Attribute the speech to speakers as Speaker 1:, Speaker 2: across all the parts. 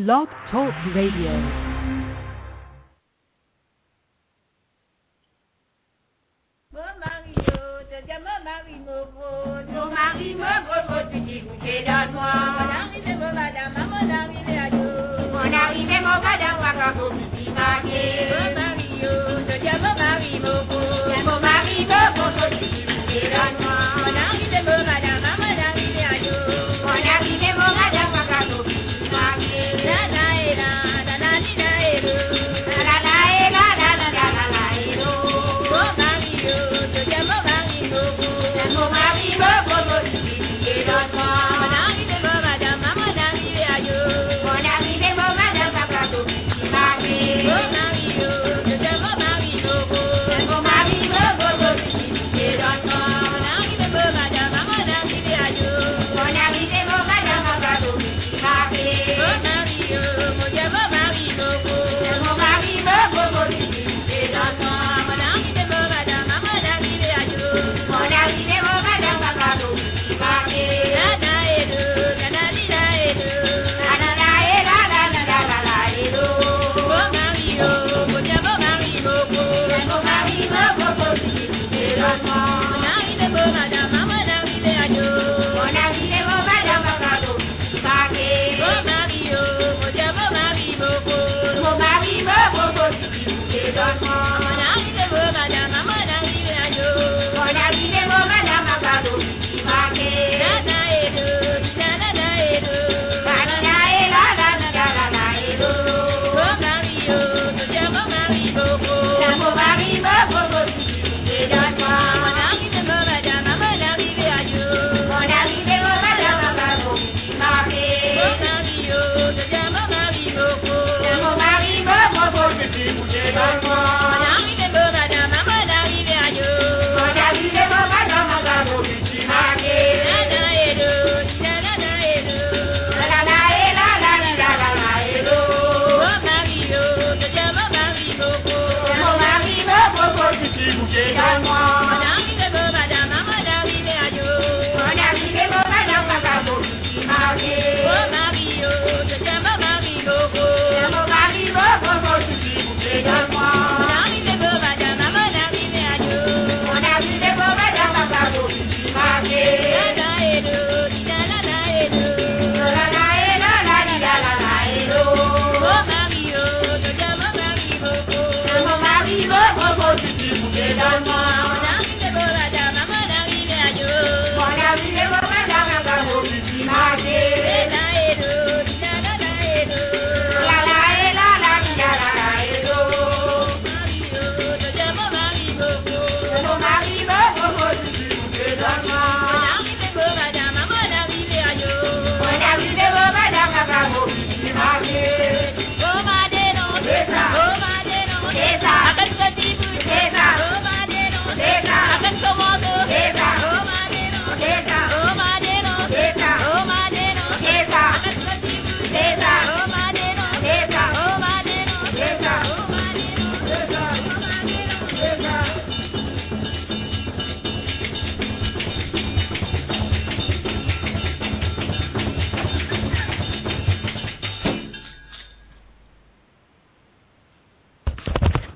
Speaker 1: Blog Talk Radio.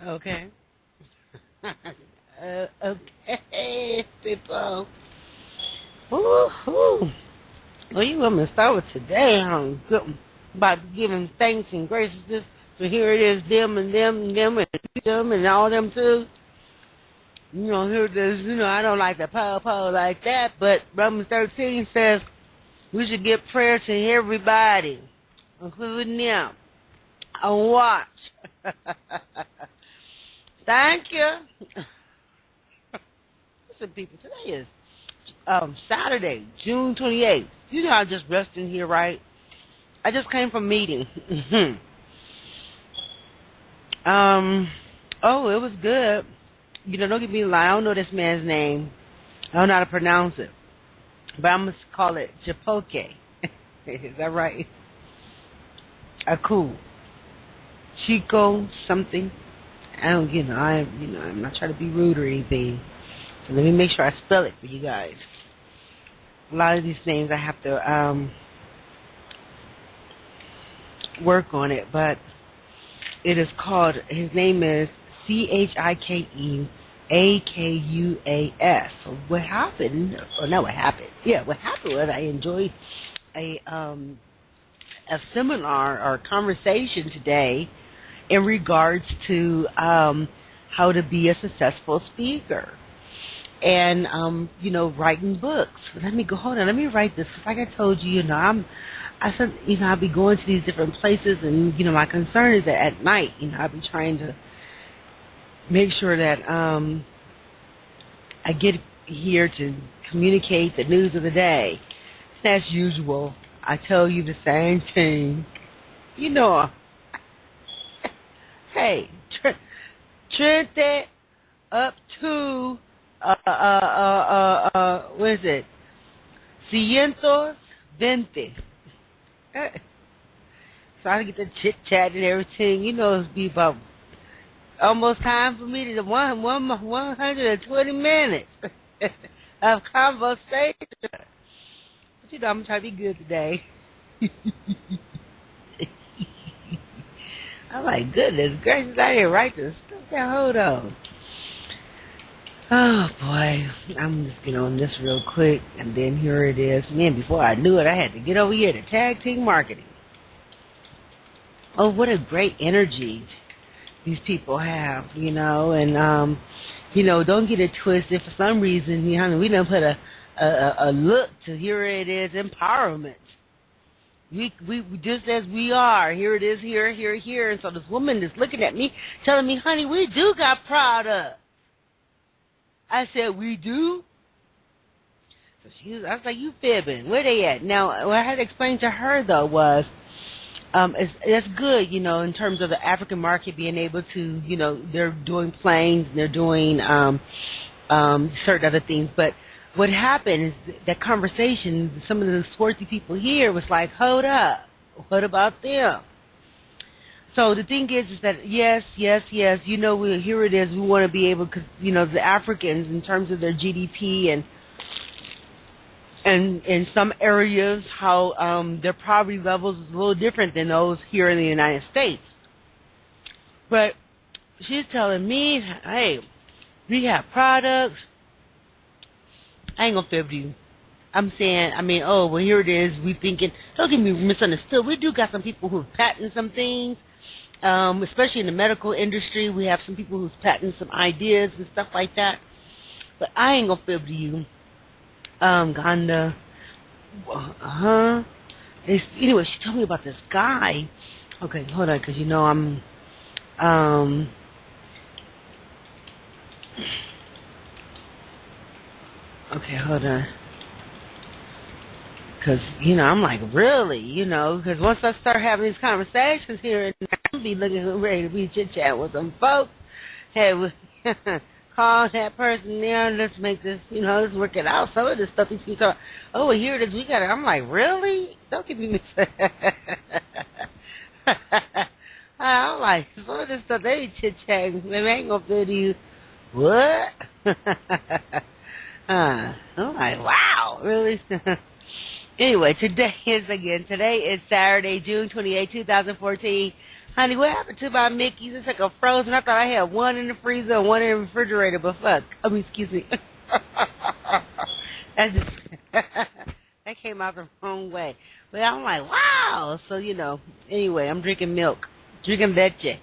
Speaker 2: Okay. Okay, people. Woo-hoo. Well, you want me to start with today, about giving thanks and graces. So here it is, them and them and all them too. You know, here it is, I don't like to pow like that, but Romans 13 says we should give prayer to everybody, including them, on watch. Thank you. Listen, people, today is Saturday, June 28th. You know, I'm just resting here, right? I just came from a meeting. Oh, it was good. Don't get me wrong, I don't know this man's name. I don't know how to pronounce it. But I'm going to call it Chipoke. Is that right? Cool. Chico something. I don't, I'm not trying to be rude or anything. So let me make sure I spell it for you guys. A lot of these names I have to work on it, but it is called, his name is Chikeakuas. So what happened, or not what happened, yeah, what happened was I enjoyed a, um, a seminar or conversation today in regards to how to be a successful speaker and writing books. Let me go, hold on, let me write this. Like I told you, I said, I'll be going to these different places, and my concern is that at night, I'll be trying to make sure that I get here to communicate the news of the day. As usual, I tell you the same thing. You know, hey, Trente up to what is it? Cientos veinte. So I get the chit chat and everything. It's be about almost time for me to 120 minutes of conversation. But I'm trying to be good today. I'm like, goodness gracious, I didn't write this stuff down. Hold on. Oh boy, I'm just get on this real quick, and then here it is. Man, before I knew it, I had to get over here to tag team marketing. Oh, what a great energy these people have, and don't get it twisted. For some reason, we done put a look to here it is empowerment. We just as we are, here it is, here, and so this woman is looking at me, telling me, honey, we do got product. I said, we do? So I was like, you fibbing. Where they at? Now, what I had to explain to her, though, was it's good, in terms of the African market being able to, they're doing planes, and they're doing certain other things. But what happened is that conversation, some of the sporty people here was like, hold up, what about them? So the thing is that yes, here it is. We want to be able, because the Africans, in terms of their GDP and in some areas, how their poverty levels is a little different than those here in the United States. But she's telling me, hey, we have products. I ain't gonna fib you. I'm saying, well, here it is. We thinking, don't get me misunderstood. We do got some people who have patented some things. Especially in the medical industry, we have some people who's patented some ideas and stuff like that. But I ain't gonna fib to you, Ganda. Anyway, she told me about this guy. Okay, hold on, because okay, hold on. Because, I'm like, really? Because once I start having these conversations here, I'll be looking ready to be chit-chat with some folks. Hey, call that person there, let's make this, let's work it out. Some of this stuff, you talk, oh, well, here it is, we got it. I'm like, really? Don't give me this. I'm like, some of this stuff, they be chit-chatting. They ain't going to fit you. What? I'm like, wow, really? Anyway, today is Saturday, June 28, 2014. Honey, what happened to my Mickeys? It's like a frozen. I thought I had one in the freezer and one in the refrigerator, but fuck. Excuse me. That just, that came out the wrong way. But I'm like, wow. So, anyway, I'm drinking milk. Drinking leche.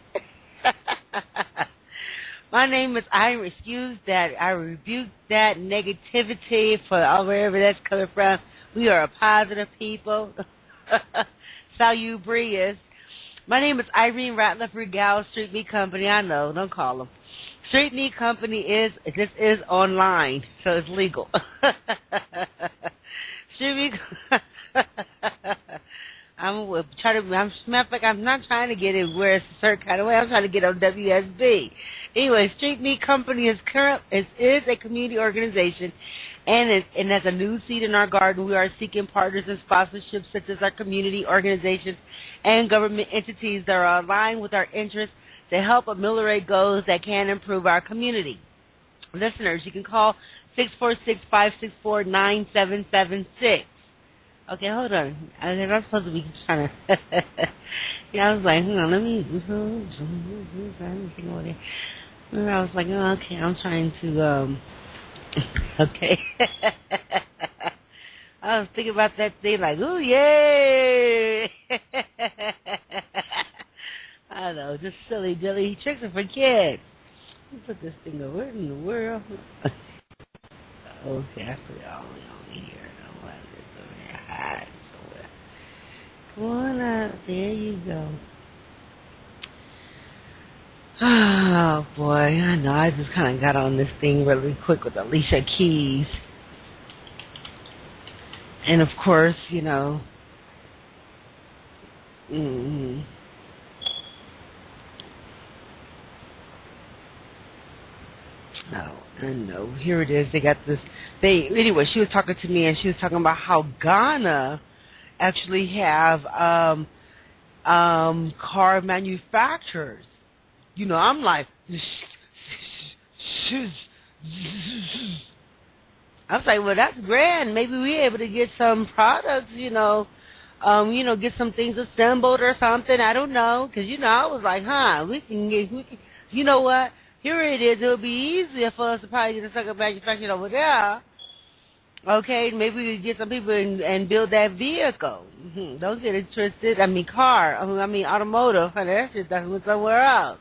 Speaker 2: My name is Iron. Excuse that. I rebuke that negativity for wherever that's coming from. We are a positive people. Salubrious. My name is Irene Ratliff Regal, Street Meat Company. I know, don't call them. Street Meat Company is online, so it's legal. Street Meat I'm not trying to get it where it's a certain kind of way. I'm trying to get on WSB. Anyway, Street Meat Company is a community organization, and as a new seed in our garden, we are seeking partners and sponsorships such as our community organizations and government entities that are aligned with our interests to help ameliorate goals that can improve our community. Listeners, you can call 646-564-9776. Okay, hold on. I'm not supposed to be trying to. Yeah, I was like, hold on, let me. And I was like, oh, okay, I'm trying to. Okay. I was thinking about that thing like, ooh, yay! I know, just silly dilly tricks are for kids. Let put this thing over in the world. Okay, I put it all on here. I want this over there hide somewhere. Come on up. There you go. Oh boy, I know. I just kind of got on this thing really quick with Alicia Keys. And of course, you know, mm, oh, I know. Here it is. They got this. Anyway, she was talking to me and she was talking about how Ghana actually have car manufacturers. You know, I'm like, I was like, well, that's grand. Maybe we able to get some products, get some things assembled or something. I don't know. Cause, I was like, you know what? Here it is. It'll be easier for us to probably get a second manufactured over there. Okay, maybe we could get some people and build that vehicle. Don't get it twisted. I mean, automotive. Honey, that shit done went somewhere else.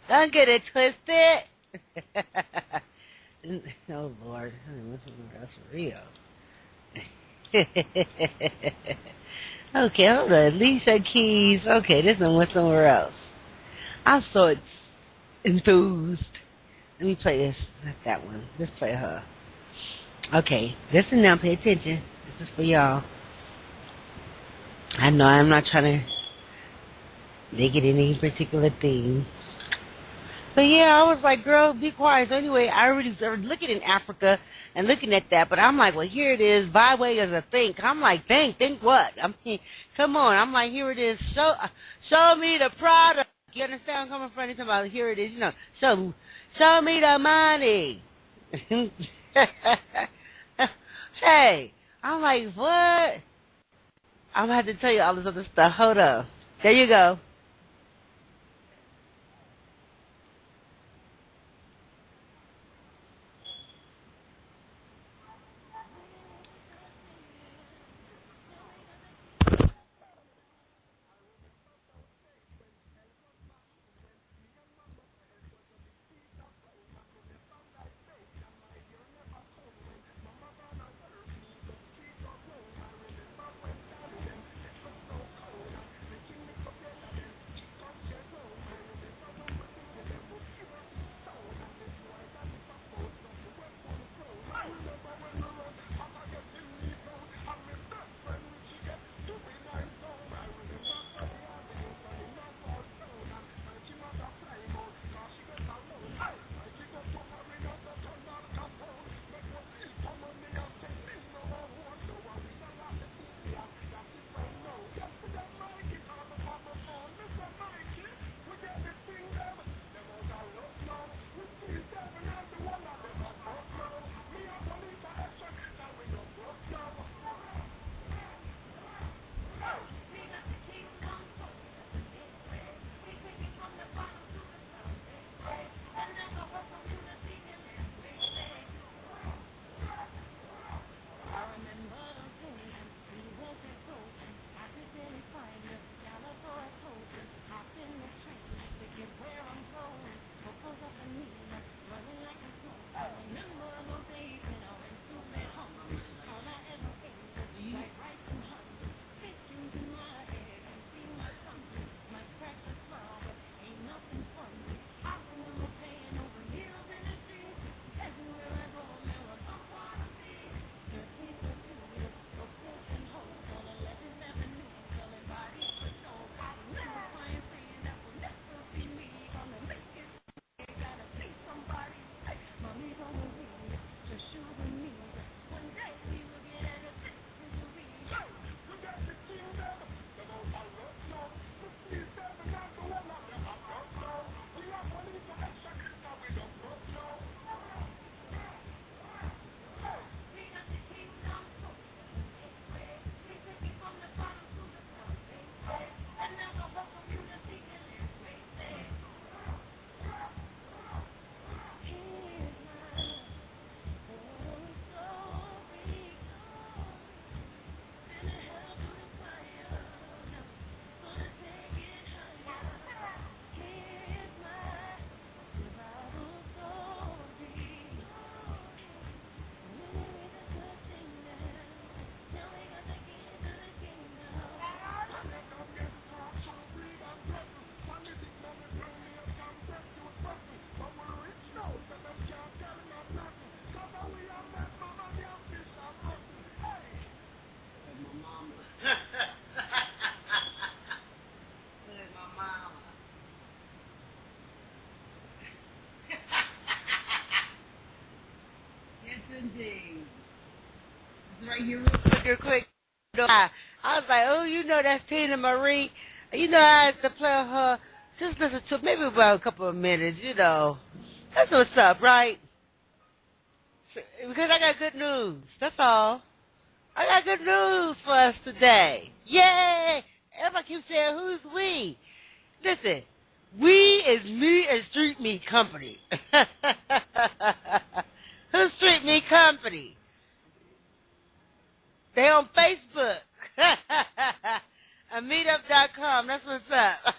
Speaker 2: Don't get it twisted. Oh, Lord. That's real. Okay, hold on. Alicia Keys. Okay, this one went somewhere else. I'm so enthused. Let me play this. Not that one. Let's play her. Okay, listen now. Pay attention. This is for y'all. I know I'm not trying to make it any particular thing. But yeah, I was like, girl, be quiet. So anyway, I already started looking in Africa and looking at that, but I'm like, well, here it is. Byway is a think. I'm like, think what? Come on. I'm like, here it is. Show me the product. You understand where I'm coming from? It's about here it is. Show me the money. Hey, I'm like, what? I'm gonna have to tell you all this other stuff. Hold up. There you go. you put your quick. I was like, oh, you know that's Tina Marie. You know I had to play her. Just listen to maybe about a couple of minutes. You know, that's what's up, right? Because I got good news. That's all. I got good news for us today. Yay! Everybody keeps saying, who's we? Listen, we is me and Street Meat Company. Who's Street Meat Company? They on Facebook. And meetup.com. That's what's up.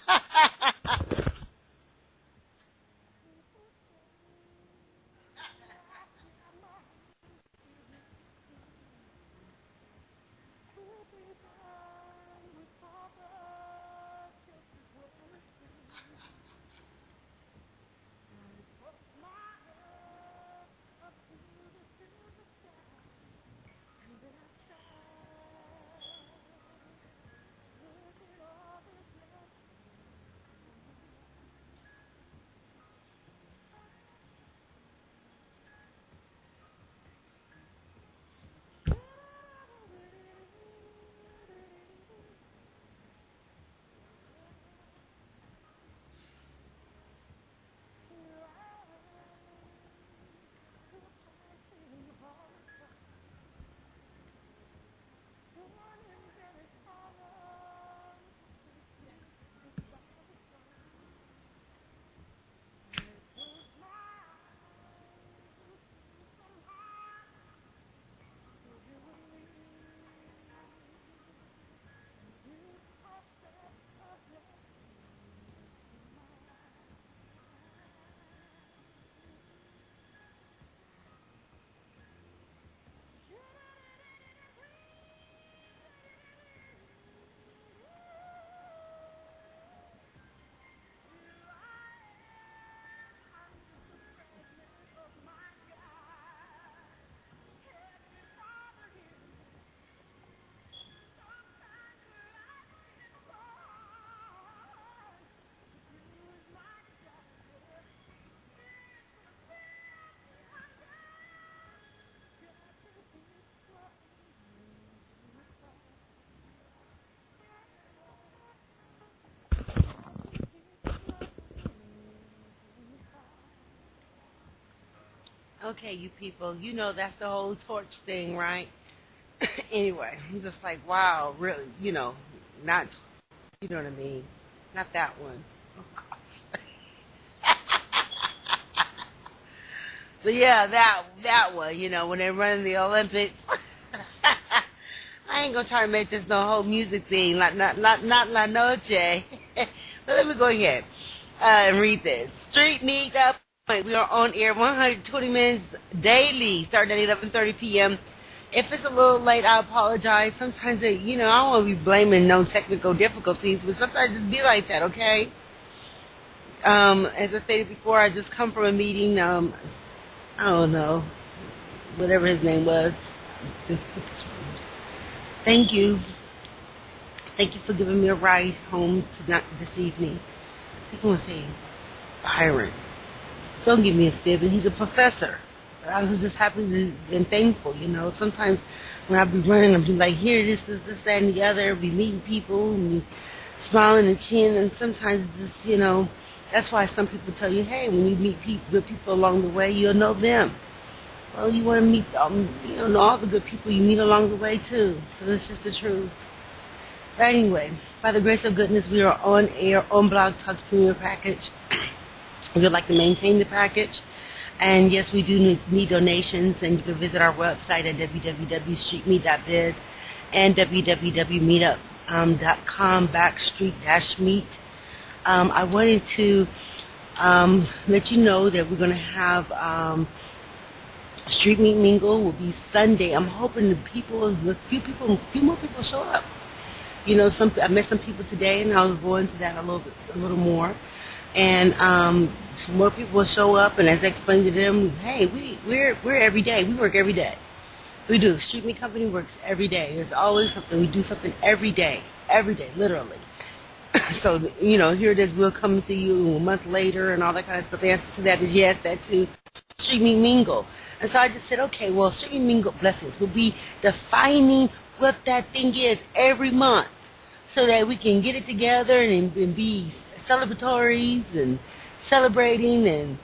Speaker 2: Okay, you people, you know that's the whole torch thing, right? Anyway, I'm just like, wow, really, not, you know what I mean? Not that one. But yeah, that one, when they're running the Olympics. I ain't gonna try to make this no whole music thing, not La Noche. But let me go ahead and read this. Street Meet Up. We are on air 120 minutes daily, starting at 11:30 p.m. If it's a little late, I apologize. Sometimes, I don't want to be blaming no technical difficulties, but sometimes it be like that, okay? As I stated before, I just come from a meeting. I don't know, whatever his name was. Thank you. Thank you for giving me a ride home tonight, this evening. I think I want to say Byron. Don't give me a fib, and he's a professor. I was just happy and thankful, Sometimes when I be running, I'll be like, here, this, that, and the other. Be meeting people and be smiling and chin, and sometimes just, that's why some people tell you, hey, when you meet good people along the way, you'll know them. Well, you want to meet, know all the good people you meet along the way, too. So that's just the truth. But anyway, by the grace of goodness, we are on air on Blog Talk's Premier Package. We would like to maintain the package. And yes, we do need donations, and you can visit our website at www.streetmeat.biz and www.meetup.com/street-meat. I wanted to let you know that we're going to have Street Meat Mingle will be Sunday. I'm hoping a few more people show up. I met some people today, and I'll go into that a little more. And some more people will show up, and as I explained to them, hey, we're every day. We work every day. We do. Street Meat Company works every day. There's always something. We do something every day, literally. So, here it is. We'll come to you a month later and all that kind of stuff. The answer to that is yes, that too. Street Meat Mingle. And so I just said, okay, well, Streaming Mingle Blessings will be defining what that thing is every month so that we can get it together and be celebratories and celebrating and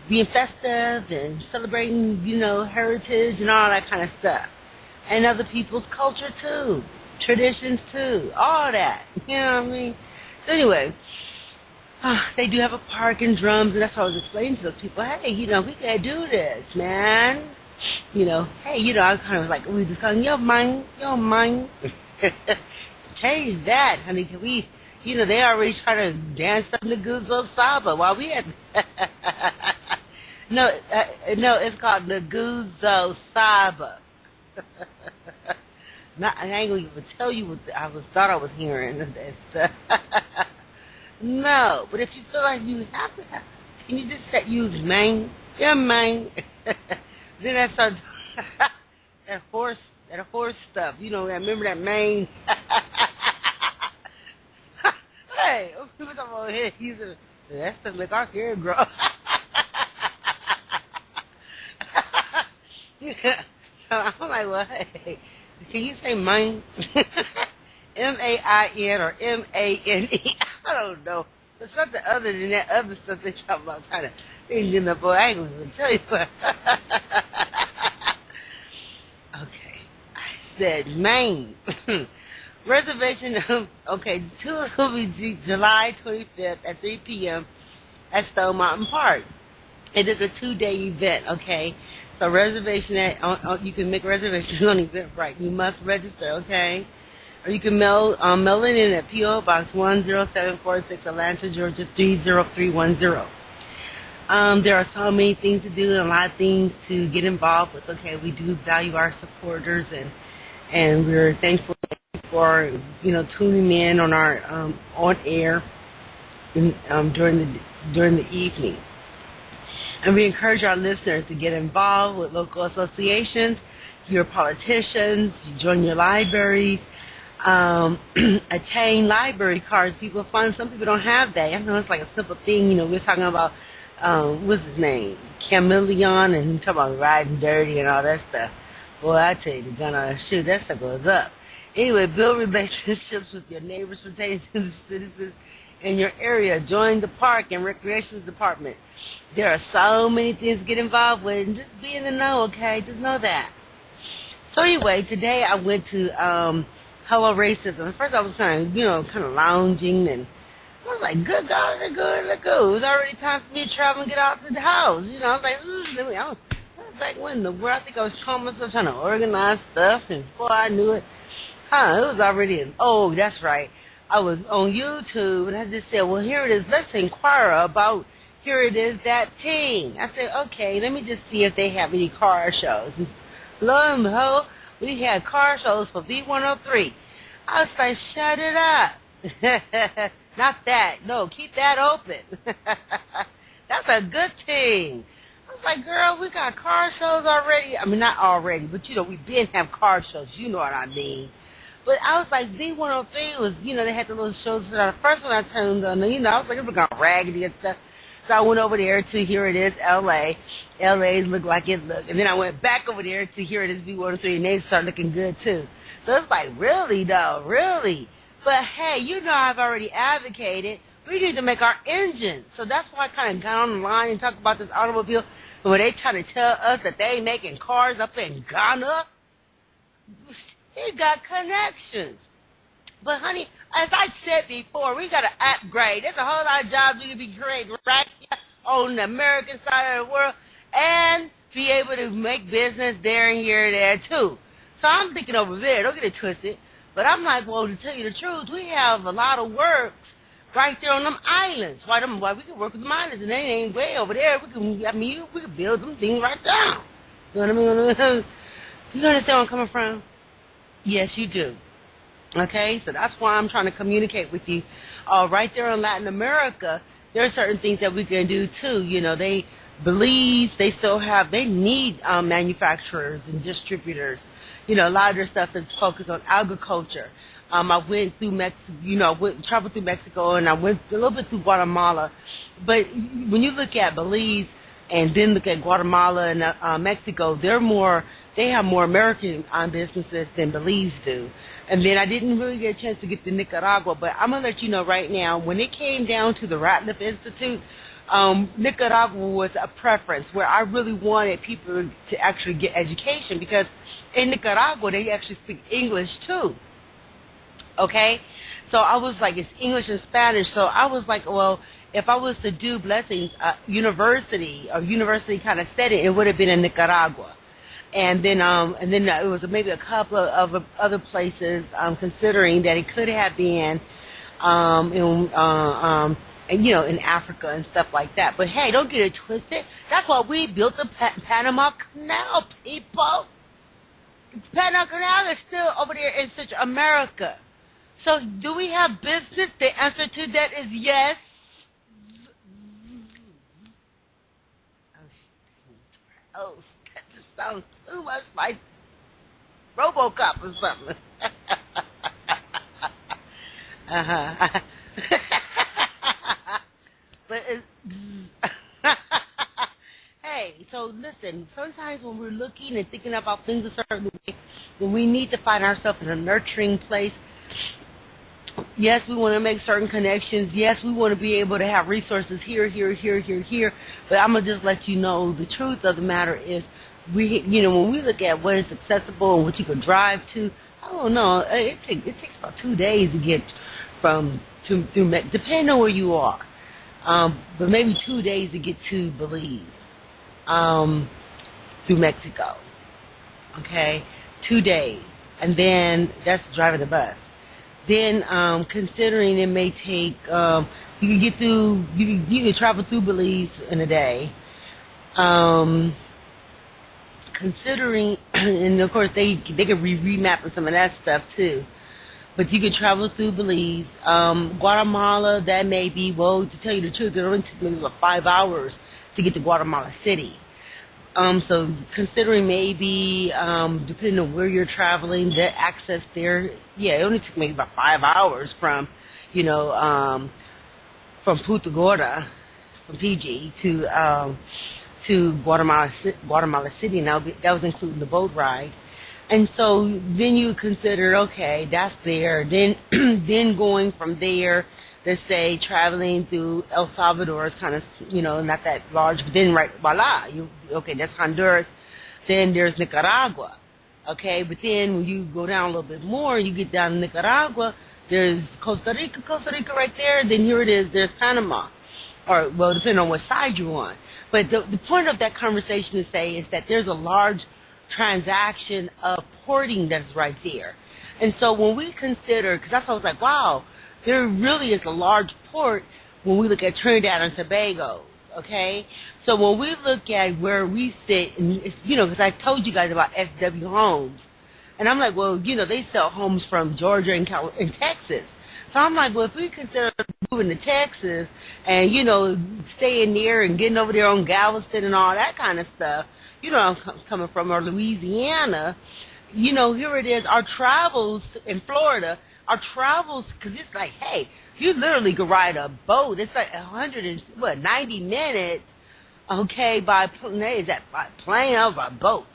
Speaker 2: being festive and celebrating, heritage and all that kind of stuff. And other people's culture too, traditions too, all that. You know what I mean? So anyway, they do have a park and drums, and that's what I was explaining to those people. Hey, we gotta do this, man. Hey, I kind of like, we just calling, yo, mind. Change that, honey. Can we, they already try to dance up the Guzo Saba while we had, no, it's called the Guzo Saba. I ain't gonna even tell you what thought I was hearing. No, but if you feel like you have to can you just use man? Yeah, man. Then that starts that horse stuff. Remember that man? Hey, people talking about here. That's the like our hair grow. Yeah. So I'm like, well, hey, can you say mine? M-A-I-N or M-A-N-E? I don't know. There's something other than that other stuff they talk about kind of things in the boy. I ain't going to tell you what. Okay. I said Maine. Reservation, okay, tour will be July 25th at 3 p.m. at Stone Mountain Park. It is a 2-day event, okay? So reservation you can make reservations on Eventbrite. You must register, okay? Or you can mail it in at P.O. Box 10746, Atlanta, Georgia 30310. There are so many things to do and a lot of things to get involved with. Okay, we do value our supporters and we're thankful for tuning in on our on air during the evening. And we encourage our listeners to get involved with local associations, your politicians, you join your libraries, attain library cards. Some people don't have that. I know it's like a simple thing. We're talking about, what's his name? Chameleon, and he's talking about riding dirty and all that stuff. Boy, I tell you, the gun on the shoe, that stuff goes up. Anyway, build relationships with your neighbors, pertaining to the citizens in your area. Join the park and recreation department. There are so many things to get involved with, and just be in the know, okay? Just know that. So anyway, today I went to Hello Racism. First I was kind of lounging, and I was like, good God, let's go. It was already time for me to travel and get out of the house. I was like, I was like, when in the world? I think I was trying to organize stuff, and before I knew it, it was already that's right. I was on YouTube, and I just said, well, here it is. Let's inquire about, here it is, that thing. I said, okay, let me just see if they have any car shows. And lo and behold, we had car shows for V103. I was like, shut it up. Not that. No, keep that open. That's a good thing. I was like, girl, we got car shows already. I mean, not already, but we did have car shows. You know what I mean. But I was like, Z103 was, they had the little shows. So the first one I turned on, I was like, it was kind of raggedy and stuff. So I went over there to, here it is, L.A. L.A. looked like it looked. And then I went back over there to, here it is, V103, and they started looking good, too. So it's like, really, though, really? But, hey, I've already advocated. We need to make our engines. So that's why I kind of got on the line and talked about this automobile, where they try to tell us that they making cars up in Ghana. They got connections. But, honey, as I said before, we got to upgrade. There's a whole lot of jobs we can be creating right here on the American side of the world and be able to make business there and here and there, too. So I'm thinking over there. Don't get it twisted. But I'm like, well, to tell you the truth, we have a lot of work right there on them islands. Why we can work with them islands, and they ain't way over there. We can build them things right down. You know what I mean? You understand where I'm coming from? Yes, you do. Okay, so that's why I'm trying to communicate with you. Right there in Latin America, there are certain things that we can do too. They believe they need manufacturers and distributors. A lot of their stuff is focused on agriculture. I went through Mexico, traveled through Mexico, and I went a little bit through Guatemala. But when you look at Belize, And then look at Guatemala and Mexico. They have more American businesses than Belize do. And then I didn't really get a chance to get to Nicaragua, but I'm going to let you know right now, when it came down to the Ratliff Institute, Nicaragua was a preference where I really wanted people to actually get education, because in Nicaragua they actually speak English too. Okay? So I was like, it's English and Spanish. So I was like, well, if I was to do Blessings university kind of setting, it would have been in Nicaragua. And then it was maybe a couple of other places, considering that it could have been, in Africa and stuff like that. But hey, don't get it twisted. That's why we built the Panama Canal, people. The Panama Canal is still over there in Central America. So do we have business? The answer to that is yes. Oh, that just sounds too much like RoboCop or something. Uh-huh. But it's, hey, so listen, sometimes when we're looking and thinking about things a certain way, when we need to find ourselves in a nurturing place, yes, we want to make certain connections. Yes, we want to be able to have resources here. But I'm going to just let you know the truth of the matter is, when we look at what is accessible and what you can drive to, I don't know, it takes about 2 days to get depending on where you are. But maybe 2 days to get to Belize, through Mexico. Okay? 2 days. And then that's driving the bus. Then, considering it may take, you can travel through Belize in a day. Considering, and of course they can remap some of that stuff too. But you can travel through Belize. Guatemala, that may be, well, to tell you the truth, it only took maybe about 5 hours to get to Guatemala City. So considering maybe, depending on where you're traveling, the access there, yeah, it only took maybe about 5 hours from Punta Gorda, from PG to Guatemala City. Now that was including the boat ride. And so then you consider, okay, that's there. Then then going from there, let's say traveling through El Salvador is kind of, not that large, but then voila, okay, that's Honduras. Then there's Nicaragua, okay, but then when you go down a little bit more, you get down to Nicaragua, there's Costa Rica right there, then here it is, there's Panama, or, well, depending on what side you're on. But the point of that conversation to say is that there's a large transaction of porting that's right there. And so when we consider, because that's why I was like, wow, there really is a large port when we look at Trinidad and Tobago, okay? So when we look at where we sit, and because I told you guys about SW Homes, and I'm like, well, they sell homes from Georgia and Texas. So I'm like, well, if we consider moving to Texas and, staying there and getting over there on Galveston and all that kind of stuff, I'm coming from, or Louisiana, here it is, our travels in Florida, because it's like, hey, you literally could ride a boat. It's like 90 minutes, okay, by plane or by boat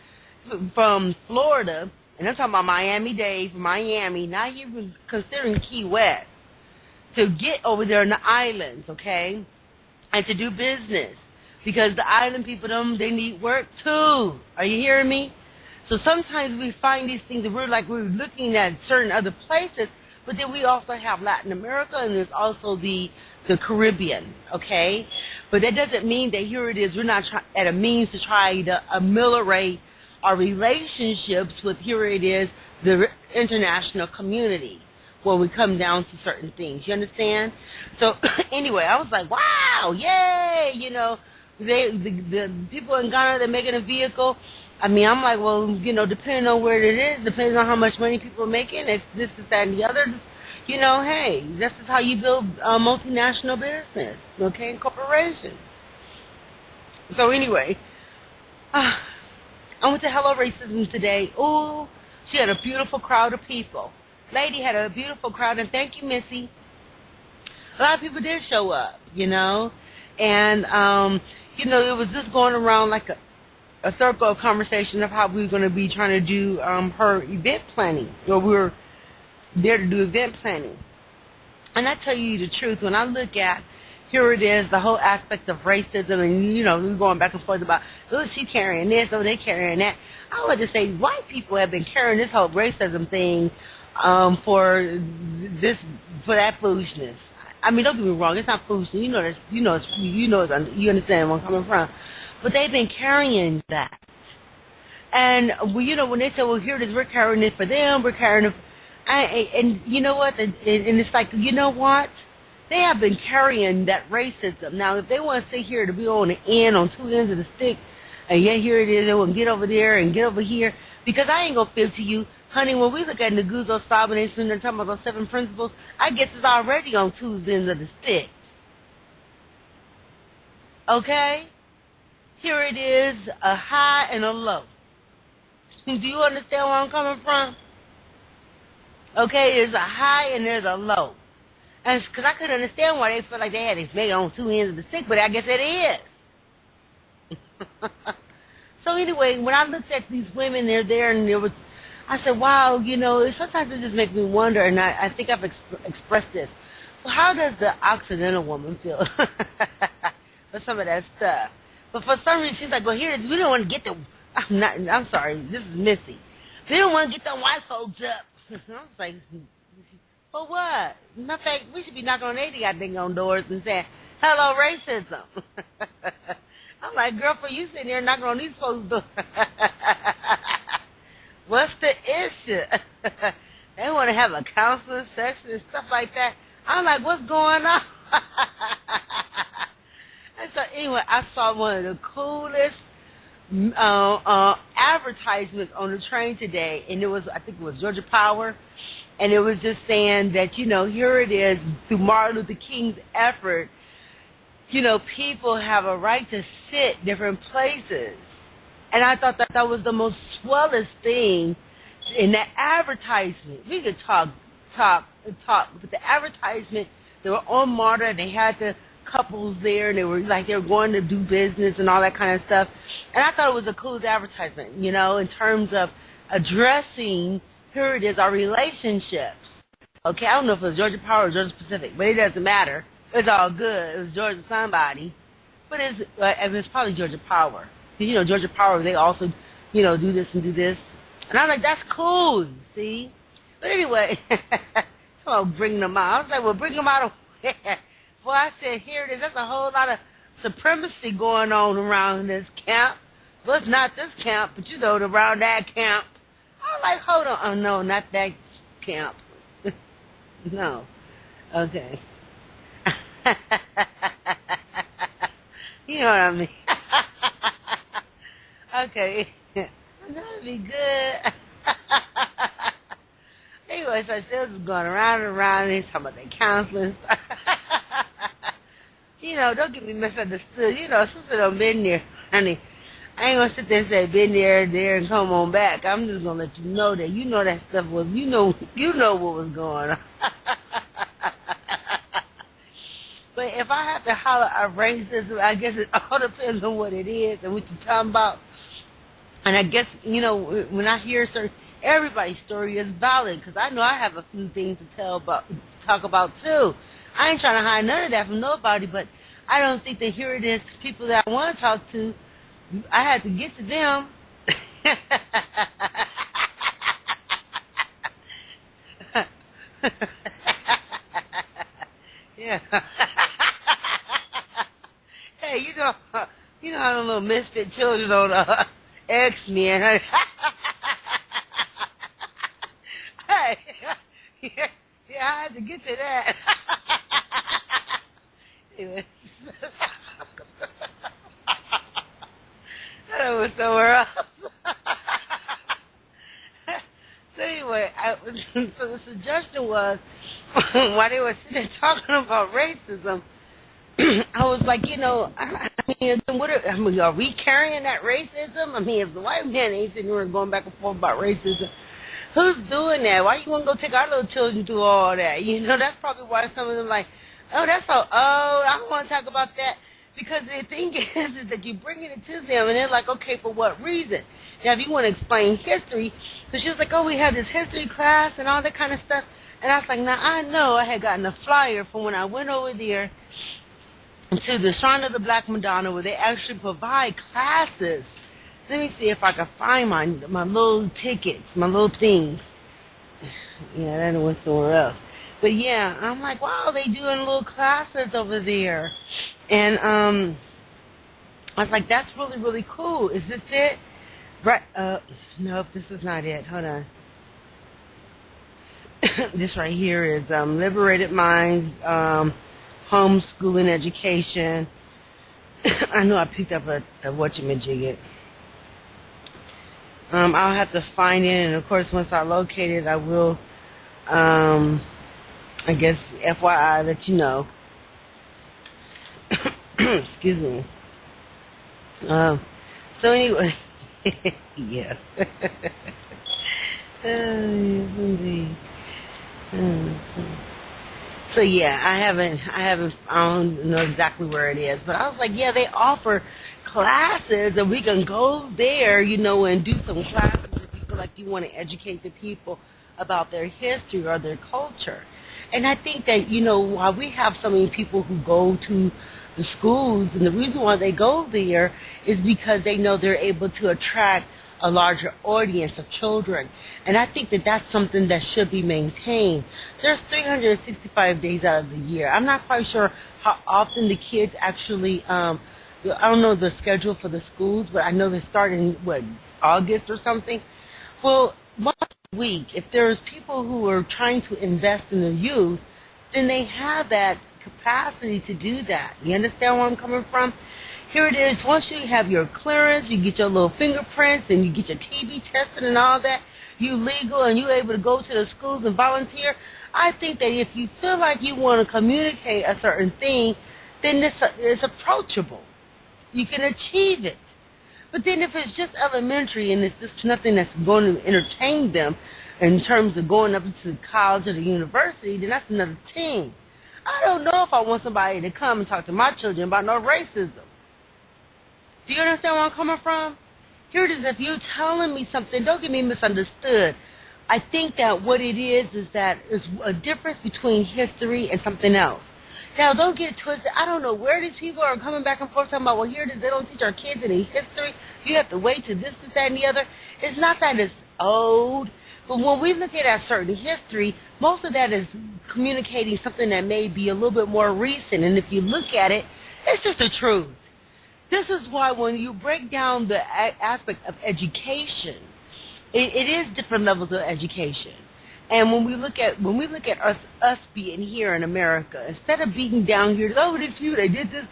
Speaker 2: from Florida, and I'm talking about Miami-Dade, Miami, not even considering Key West, to get over there in the islands, okay, and to do business. Because the island people, they need work too. Are you hearing me? So sometimes we find these things that we're looking at certain other places, but then we also have Latin America, and there's also the Caribbean, okay? But that doesn't mean that here it is, we're not at a means to try to ameliorate our relationships with, here it is, the international community when we come down to certain things. You understand? So anyway, I was like, wow, yay, the people in Ghana, they're making a vehicle. I mean, I'm like, well, depending on where it is, depending on how much money people are making, it's this, that, and the other, hey, this is how you build a multinational business, okay, corporation. So anyway, I went to Hello Racism today. Ooh, she had a beautiful crowd of people. Lady had a beautiful crowd, and thank you, Missy. A lot of people did show up, and, it was just going around like a circle of conversation of how we were going to be trying to do her event planning, or we were there to do event planning. And I tell you the truth, when I look at, here it is, the whole aspect of racism, and, we're going back and forth about, oh, she carrying this, oh, they carrying that. I would just say white people have been carrying this whole racism thing for this, for that foolishness. I mean, don't get me wrong, it's not foolishness. You understand where I'm coming from. But they've been carrying that. And, when they say, well, here it is, we're carrying this for them, we're carrying it, and you know what, and it's like, you know what? They have been carrying that racism. Now, if they want to sit here to be on the end, on two ends of the stick, and yeah, here it is, they want to get over there and get over here, because I ain't going to fib to you, honey, when we look at Nguzo Stabile and they're talking about those 7 principles, I guess it's already on two ends of the stick. Okay? Here it is, a high and a low. Do you understand where I'm coming from? Okay, there's a high and there's a low. And because I couldn't understand why they felt like they had to make it on two ends of the stick, but I guess it is. So anyway, when I looked at these women, they're there, and I said, wow, sometimes it just makes me wonder, and I think I've expressed this. Well, how does the Occidental woman feel for some of that stuff? But for some reason, she's like, well, here, we don't want to get the, I'm sorry, this is Missy. We don't want to get the white folks up. I was like, for what? Nothing. We should be knocking on 80 goddamn doors and saying, hello, racism. I'm like, girlfriend, you sitting there knocking on these folks' doors. What's the issue? They want to have a counseling session and stuff like that. I'm like, what's going on? And so anyway, I saw one of the coolest advertisements on the train today, and I think it was Georgia Power, and it was just saying that, here it is, through Martin Luther King's effort, people have a right to sit different places. And I thought that was the most swellest thing in that advertisement. We could talk, but the advertisement, they were on MARTA, they had the couples there, and they were going to do business and all that kind of stuff. And I thought it was the coolest advertisement, in terms of addressing, here it is, our relationships. Okay, I don't know if it was Georgia Power or Georgia Pacific, but it doesn't matter. It's all good. It was Georgia somebody. But it's probably Georgia Power. Because, Georgia Power, they also, do this and do this. And I'm like, that's cool, see? But anyway, so I'm bringing them out. I was like, well, bring them out of where? Well, I said, here it is. There's a whole lot of supremacy going on around this camp. Well, it's not this camp, but, around that camp. I was like, hold on. Oh, no, not that camp. No. Okay. You know what I mean? Okay. That'd be good. Anyway, so this was going around and around, and he's talking about their counseling. Don't get me misunderstood. Sister done been there, honey. I ain't gonna sit there and say been there, and come on back. I'm just gonna let you know that that stuff was, you know what was going on. But if I have to holler at racism, I guess it all depends on what it is and what you're talking about. And I guess, when I hear everybody's story is valid, because I know I have a few things to talk about too. I ain't trying to hide none of that from nobody, but I don't think that here it is, people that I want to talk to, I had to get to them. Yeah. Hey, how the little misfit children on X-Men. Hey, yeah, I had to get to that. Anyway. That was somewhere else. So anyway, so the suggestion was, while they were sitting there talking about racism, I was like, are we carrying that racism? I mean, if the white man ain't sitting here going back and forth about racism, who's doing that? Why you want to go take our little children through all that? That's probably why some of them like, oh, that's so old. I don't want to talk about that. Because the thing is that you're bringing it to them, and they're like, okay, for what reason? Now, if you want to explain history, so she was like, oh, we have this history class and all that kind of stuff. And I was like, now, I know I had gotten a flyer from when I went over there to the Shrine of the Black Madonna, where they actually provide classes. Let me see if I can find my little tickets, my little things. Yeah, that went somewhere else. But yeah, I'm like, wow, they doing little classes over there. And I was like, that's really, really cool. Is this it? Right, nope, this is not it. Hold on. This right here is Liberated Minds, Homeschooling Education. I know I picked up a whatchamajigget. I'll have to find it, and of course, once I locate it, I will, I guess, FYI, let you know. Excuse me. So anyway, yes. Yes, indeed. So yeah, I don't know exactly where it is, but I was like, yeah, they offer classes, and we can go there, and do some classes if you feel like you want to educate the people about their history or their culture. And I think that, while we have so many people who go to the schools, and the reason why they go there is because they know they're able to attract a larger audience of children. And I think that that's something that should be maintained. There's 365 days out of the year. I'm not quite sure how often the kids actually, I don't know the schedule for the schools, but I know they start in, August or something? Well, once a week, if there's people who are trying to invest in the youth, then they have that capacity to do that. You understand where I'm coming from? Here it is. Once you have your clearance, you get your little fingerprints, and you get your TB tested and all that, you legal and you're able to go to the schools and volunteer. I think that if you feel like you want to communicate a certain thing, then it's approachable. You can achieve it. But then if it's just elementary and it's just nothing that's going to entertain them in terms of going up to college or the university, then that's another thing. I don't know if I want somebody to come and talk to my children about no racism. Do you understand where I'm coming from? Here it is. If you're telling me something, don't get me misunderstood. I think that what it is that it's a difference between history and something else. Now, don't get it twisted. I don't know where these people are coming back and forth talking about, well, here it is. They don't teach our kids any history. You have to wait to this, that, and the other. It's not that it's old. But when we look at a certain history, most of that is communicating something that may be a little bit more recent. And if you look at it, it's just the truth. This is why when you break down the aspect of education, it is different levels of education. And when we look at us being here in America, instead of being down here, oh, this you, they did this,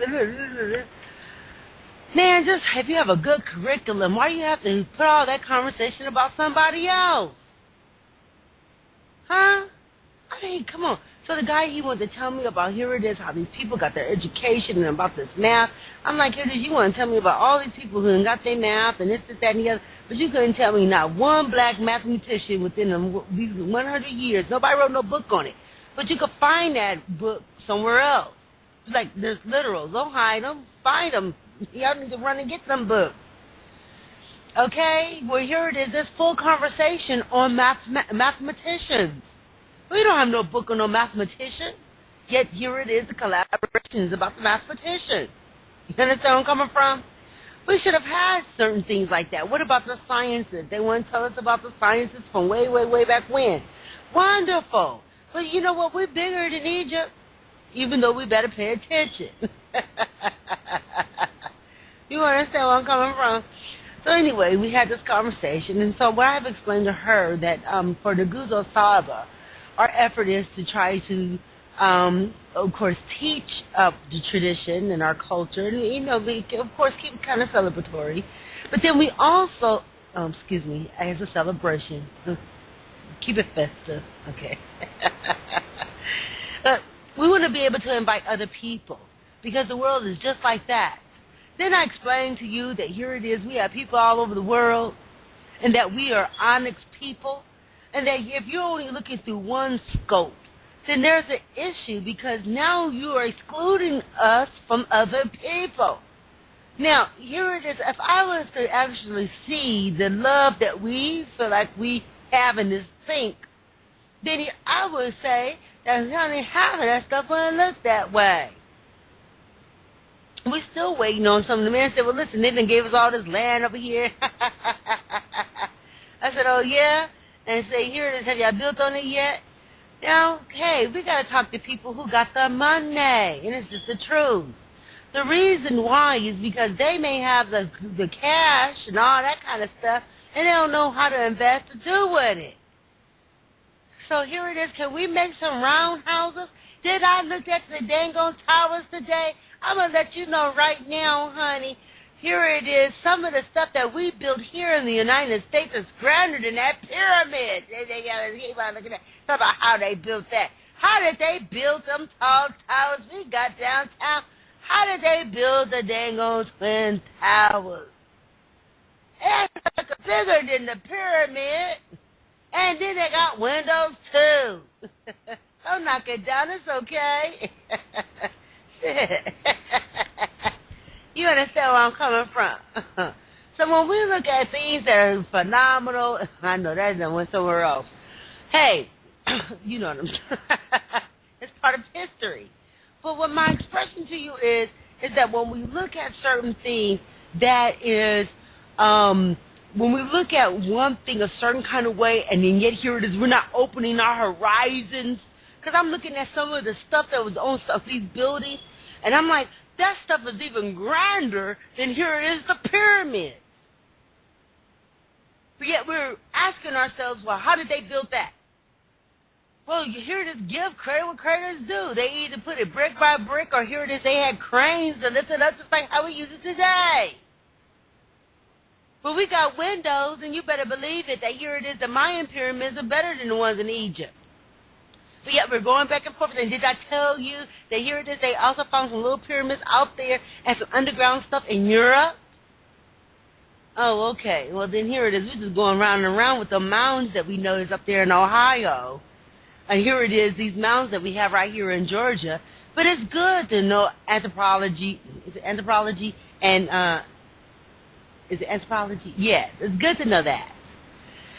Speaker 2: man, just if you have a good curriculum, why do you have to put all that conversation about somebody else? Huh? I mean, come on. So the guy, he wanted to tell me about, here it is, how these people got their education and about this math. I'm like, here it is, you want to tell me about all these people who got their math and this, that, and the other. But you couldn't tell me not one black mathematician within these 100 years. Nobody wrote no book on it. But you could find that book somewhere else. It's like, there's literals. Don't hide them. Find them. Y'all need to run and get them books. Okay? Well, here it is, this full conversation on mathematicians. We don't have no book on no mathematician. Yet here it is, the collaborations about the mathematician. You understand where I'm coming from? We should have had certain things like that. What about the sciences? They want to tell us about the sciences from way, way, way back when. Wonderful. But you know what? We're bigger than Egypt, even though we better pay attention. You understand where I'm coming from? So anyway, we had this conversation, and so what I've explained to her that for the Guzo Saba, our effort is to try to, of course, teach the tradition and our culture. And, we, of course, keep it kind of celebratory. But then we also, as a celebration, keep it festive, okay. We want to be able to invite other people because the world is just like that. Then I explained to you that here it is, we have people all over the world, and that we are onyx people. And that if you're only looking through one scope, then there's an issue because now you are excluding us from other people. Now, here it is. If I was to actually see the love that we feel like we have in this sink, then I would say that, honey, half of that stuff wouldn't look that way. We're still waiting on something. The man said, well, listen, they done gave us all this land over here. I said, oh, yeah? And say, here it is. Have y'all built on it yet? Now, hey, we got to talk to people who got the money. And it's just the truth. The reason why is because they may have the cash and all that kind of stuff, and they don't know how to invest to do with it. So here it is. Can we make some round houses? Did I look at the dang on towers today? I'm going to let you know right now, honey. Here it is. Some of the stuff that we built here in the United States is grander than that pyramid. They got to keep on looking at talk about how they built that. How did they build them tall towers we got downtown? How did they build the dang old Twin Towers? It's bigger than the pyramid. And then they got windows, too. Don't knock it down. It's okay. You understand where I'm coming from. So when we look at things that are phenomenal, I know that done went somewhere else. Hey, you know what I'm saying. It's part of history. But what my expression to you is that when we look at certain things, that is, when we look at one thing a certain kind of way, and then yet here it is, we're not opening our horizons. Because I'm looking at some of the stuff that was on some of these buildings, and I'm like, that stuff is even grander than here it is, the pyramid. But yet we're asking ourselves, well, how did they build that? Well, here it is, give credit what credit is due. They either put it brick by brick, or here it is, they had cranes to lift it up just like how we use it today. But we got windows, and you better believe it, that here it is, the Mayan pyramids are better than the ones in Egypt. But yet we're going back and forth, and did I tell you that here it is, they also found some little pyramids out there and some underground stuff in Europe? Oh, okay. Well, then here it is, we're just going round and round with the mounds that we noticed up there in Ohio. And here it is, these mounds that we have right here in Georgia. But it's good to know anthropology. Is it anthropology? And, is it anthropology? Yes, it's good to know that.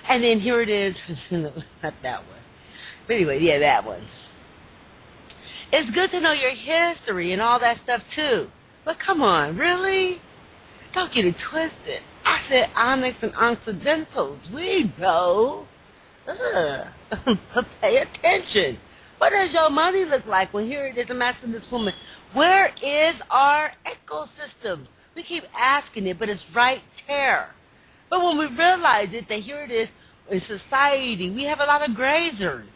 Speaker 2: And then here it is, not that one. But anyway, yeah, that one. It's good to know your history and all that stuff, too. But come on, really? Don't get it twisted. I said onyx and occidentals. We know. Pay attention. What does your money look like when here it is, I'm asking this woman, where is our ecosystem? We keep asking it, but it's right there. But when we realize it, that here it is in society, we have a lot of grazers.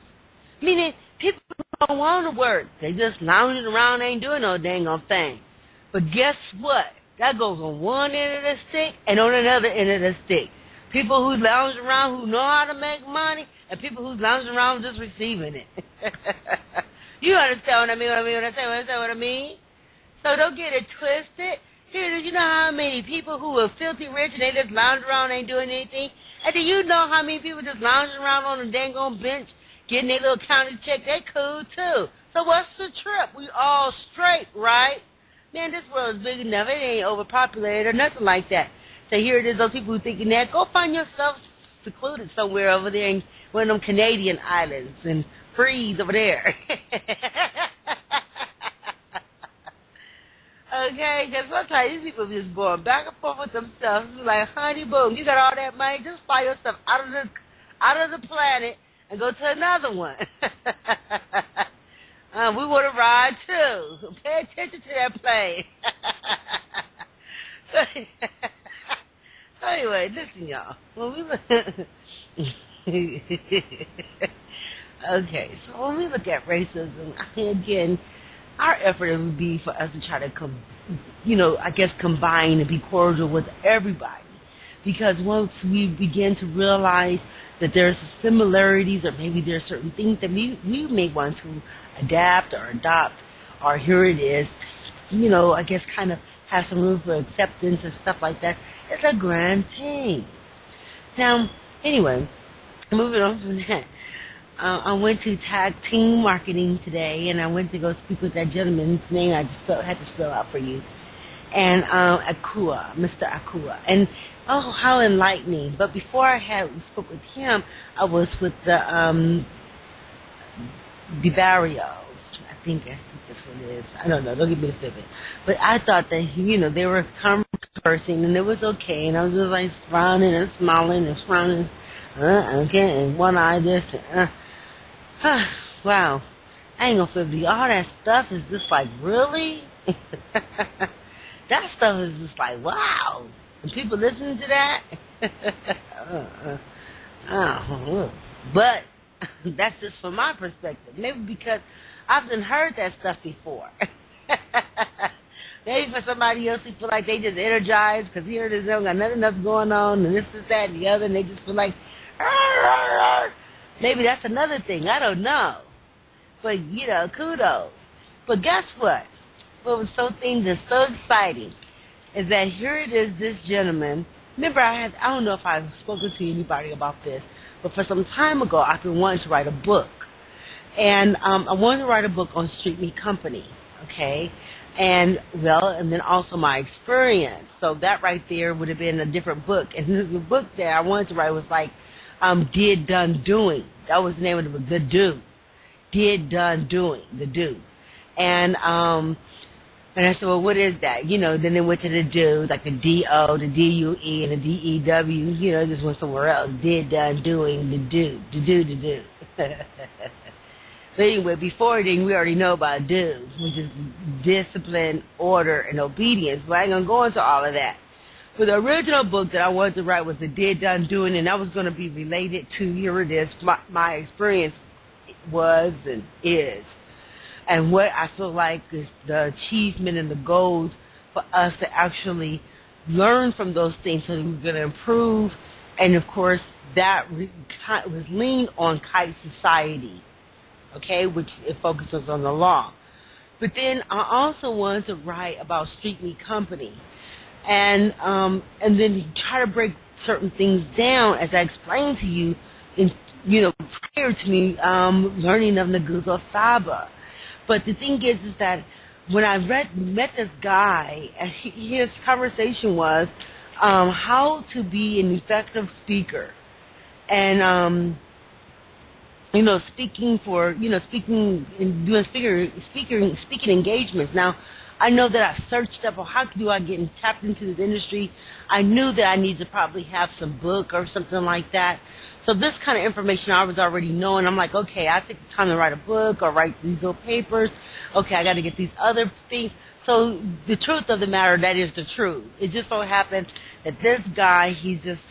Speaker 2: Meaning, people don't want to work. They just lounging around, ain't doing no dang on thing. But guess what? That goes on one end of the stick and on another end of the stick. People who lounge around who know how to make money, and people who lounge around just receiving it. You understand what I mean? What I mean? So don't get it twisted. Here, you know how many people who are filthy rich and they just lounge around and ain't doing anything? And do you know how many people just lounging around on a dang on bench getting their little county check? They cool too. So what's the trip? We all straight, right? Man, this world is big enough. It ain't overpopulated or nothing like that. So here it is, those people who thinking that, go find yourself secluded somewhere over there in one of them Canadian islands and freeze over there. Okay, because sometimes these people just going back and forth with themselves. Like, honey, boom, you got all that money, just fly yourself out of the planet and go to another one. We want to ride too. Pay attention to that plane. So anyway, listen, y'all. When we okay, so when we look at racism, again, our effort would be for us to try to combine and be cordial with everybody. Because once we begin to realize that there's similarities, or maybe there's certain things that we may want to adapt or adopt, or here it is, kind of have some room for acceptance and stuff like that, it's a grand thing. Now, anyway, moving on from that. I went to Tag Team Marketing today, and I went to go speak with that gentleman's name. I just had to spell out for you. And Akua, Mr. Akua. And oh, how enlightening. But before I had spoke with him, I was with the Barrios. That's what it is. I don't know. Don't give me the pivot. But I thought that, they were conversing, and it was okay. And I was just like frowning and smiling and frowning. Okay, and one eye this. Wow. I ain't gonna fib you. All that stuff is just like, really? That stuff is just like, wow. And people listening to that? But that's just from my perspective. Maybe because I've done heard that stuff before. Maybe for somebody else, they feel like they just energized because here they don't got nothing else going on, and this is that and the other, and they just feel like, maybe that's another thing. I don't know. But, kudos. But guess what? What was that's so exciting is that here it is, this gentleman. Remember, I don't know if I've spoken to anybody about this, but for some time ago, I've been wanting to write a book. And I wanted to write a book on Street Meat Company, okay? And then also my experience. So that right there would have been a different book. And the book that I wanted to write was like, Did, Done, Doing. That was the name of the do. Did, Done, Doing, the do. And I said, well, what is that? Then they went to the do, like the D-O, the D-U-E, and the D-E-W, just went somewhere else. Did, done, doing, the do, the do, the do. But anyway, before then, we already know about do, which is discipline, order, and obedience. But I ain't going to go into all of that. But the original book that I wanted to write was the Did, Done, Doing, and that was going to be related to, here it is, my experience was and is. And what I feel like is the achievement and the goals for us to actually learn from those things so that we're going to improve. And, of course, that was leaned on Kite Society, okay, which it focuses on the law. But then I also wanted to write about Street Meat Company. And then try to break certain things down, as I explained to you, prior to me learning of Naguzo Saba. But the thing is that when I met this guy, his conversation was how to be an effective speaker, and speaking and doing speaking engagements. Now, I know that I searched up, how do I get tapped into this industry? I knew that I need to probably have some book or something like that. So this kind of information I was already knowing. I'm like, okay, I think it's time to write a book or write these little papers. Okay, I got to get these other things. So the truth of the matter, that is the truth. It just so happened that this guy, he just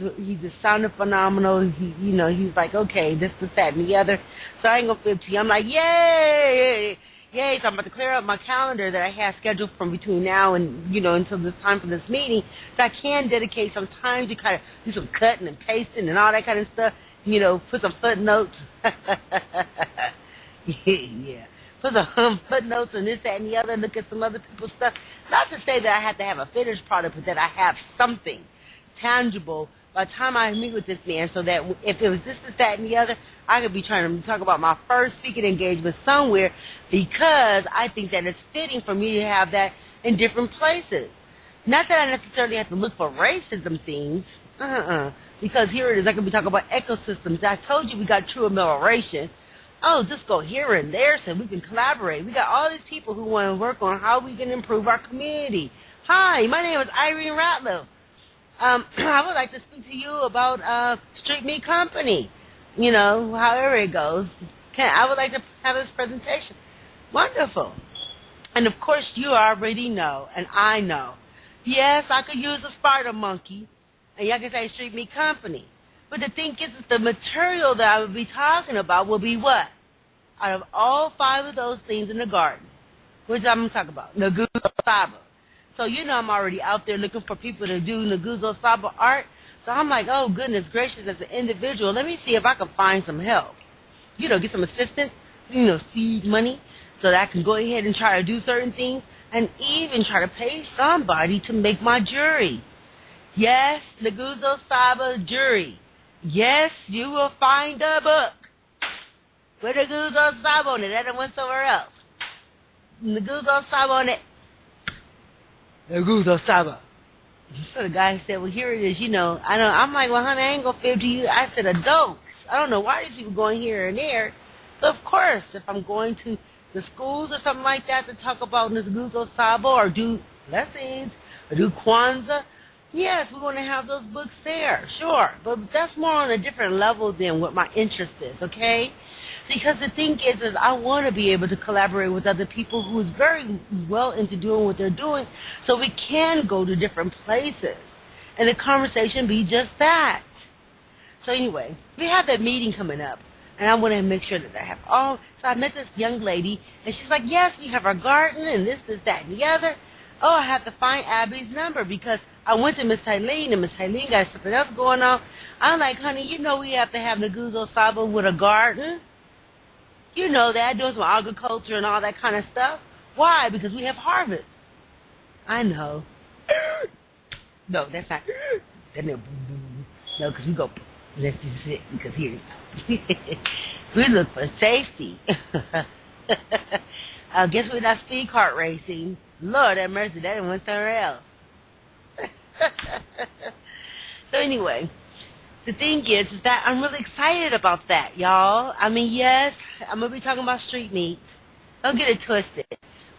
Speaker 2: sounded phenomenal. He's like, okay, this, that, and the other. So I ain't gonna fib to you. I'm like, yay! Yay, so I'm about to clear up my calendar that I have scheduled from between now and, until this time for this meeting, so I can dedicate some time to kind of do some cutting and pasting and all that kind of stuff, put some footnotes. Yeah. Put some footnotes and this, that, and the other, look at some other people's stuff. Not to say that I have to have a finished product, but that I have something tangible by the time I meet with this man, so that if it was this, that, and the other, I could be trying to talk about my first speaking engagement somewhere, because I think that it's fitting for me to have that in different places. Not that I necessarily have to look for racism things, because here it is, I could be talking about ecosystems. I told you we got true amelioration. Oh, just go here and there so we can collaborate. We got all these people who want to work on how we can improve our community. Hi, my name is Irene Ratliff. I would like to speak to you about Street Meat Company. However it goes. I would like to have this presentation. Wonderful. And of course you already know, and I know. Yes, I could use a spider monkey, and y'all can say Street Meat Company. But the thing is, the material that I would be talking about will be what? Out of all 5 of those things in the garden, which I'm going to talk about, Naguzo Saba. So I'm already out there looking for people to do Naguzo Saba art. So I'm like, oh, goodness gracious, as an individual, let me see if I can find some help. Get some assistance, seed money, so that I can go ahead and try to do certain things, and even try to pay somebody to make my jury. Yes, Naguzo Saba jury. Yes, you will find a book. Put the Guzo Saba on it. That done went somewhere else. The Guzo Saba on it. The Guzo Saba. So the guy said, well, here it is, I'm like, well, honey, I ain't gonna fib to you. I said, adults. I don't know why these people going here and there. So, of course, if I'm going to the schools or something like that to talk about Nguzo Sabo or do lessons or do Kwanzaa, yes, we're going to have those books there, sure. But that's more on a different level than what my interest is, okay? Because the thing is I want to be able to collaborate with other people who is very well into doing what they're doing so we can go to different places and the conversation be just that. So anyway, we have that meeting coming up and I want to make sure that I have all. So I met this young lady and she's like, yes, we have our garden and this, that, and the other. Oh, I have to find Abby's number because I went to Miss Eileen and Miss Eileen got something else going on. I'm like, honey, we have to have Nguzo Saba with a garden. You know that, doing some agriculture and all that kind of stuff. Why? Because we have harvest. I know. No, that's not. No, because we go. Let's just sit because here we look for safety. I guess we're not speed kart racing. Lord have mercy, that didn't went somewhere else. So anyway. The thing is that I'm really excited about that, y'all. I mean, yes, I'm going to be talking about street meat. Don't get it twisted.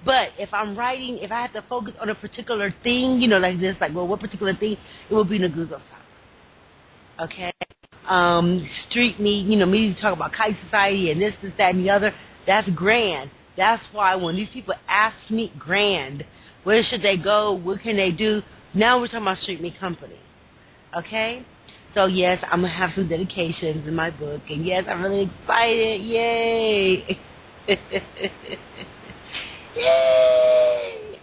Speaker 2: But if I'm writing, if I have to focus on a particular thing, like this, like, well, what particular thing, it will be Nguzo Saba. Okay? Street meat, me talk about kite society and this, that, and the other, that's grand. That's why when these people ask me, grand, where should they go, what can they do, now we're talking about street meat company. Okay? So, yes, I'm going to have some dedications in my book. And, yes, I'm really excited. Yay. Yay.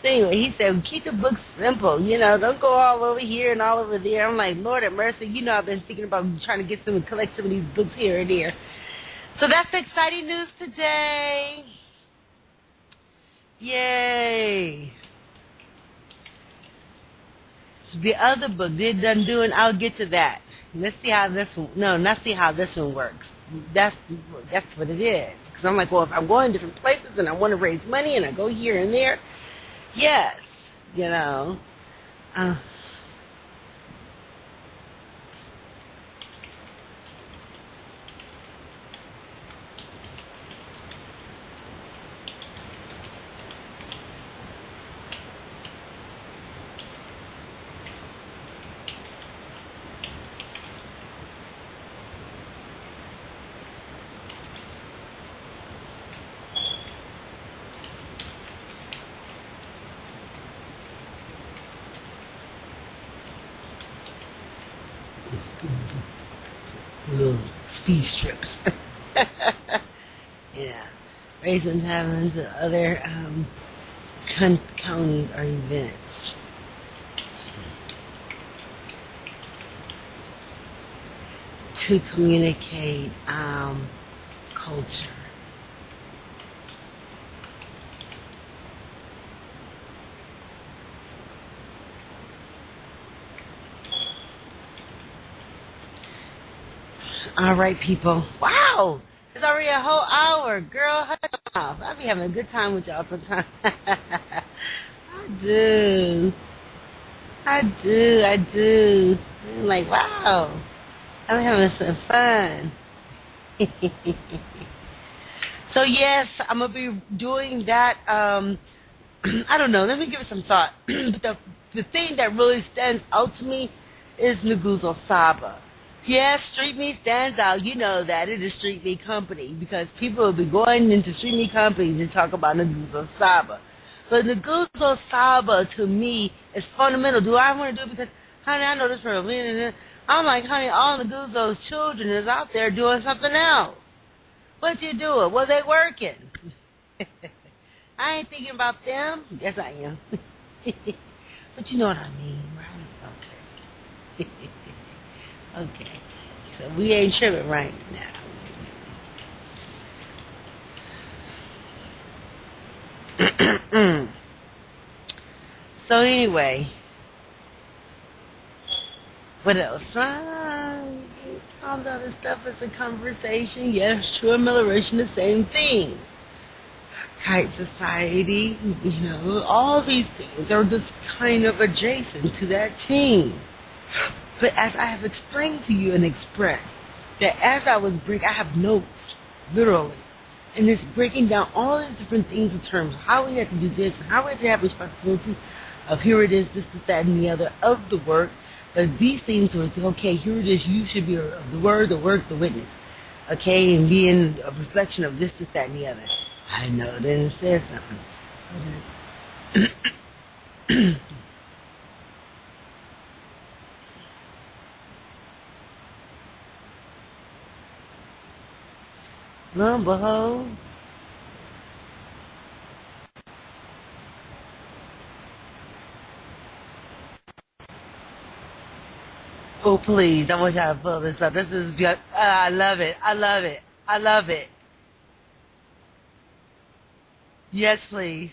Speaker 2: So, anyway, he said, keep the book simple. Don't go all over here and all over there. I'm like, Lord have mercy. I've been thinking about trying to get some and collect some of these books here and there. So, that's exciting news today. Yay. The other book, they're done doing, I'll get to that. Let's see how this one, no, not see how this one works. That's what it is. Because I'm like, well, if I'm going different places and I want to raise money and I go here and there, yes, little speed strips. Yeah. Raising having to other counties or events. To communicate culture. All right, people. Wow! It's already a whole hour. Girl, hush off. I'll be having a good time with y'all sometimes. I do. I'm like, wow. I'm having some fun. So, yes, I'm going to be doing that. I don't know. Let me give it some thought. But the thing that really stands out to me is Nguzo Saba. Yes, street meat stands out. You know that. It is street meat company because people will be going into street meat companies and talk about Nguzo Saba. But Nguzo Saba, to me, is fundamental. Do I want to do it because, honey, I know this for a minute. I'm like, honey, all Nguzo's children is out there doing something else. What you doing? Well, they working. I ain't thinking about them. Yes, I am. But you know what I mean, right? Okay. Okay. So we ain't tripping right now. So anyway, what else? all the other stuff is a conversation. Yes, true amelioration, the same thing. Kite society, all these things are just kind of adjacent to that team. But as I have explained to you and expressed, that as I was I have notes, literally, and it's breaking down all the different things in terms of how we have to do this, and how we have to have responsibility of here it is, this, that, and the other of the work. But these things are, okay, here it is, you should be the word, the work, the witness. Okay, and being a reflection of this, that, and the other. I know, then it says something. Lo and behold, oh please, I wish I had pulled this up. This is just, I love it, I love it, I love it. Yes, please.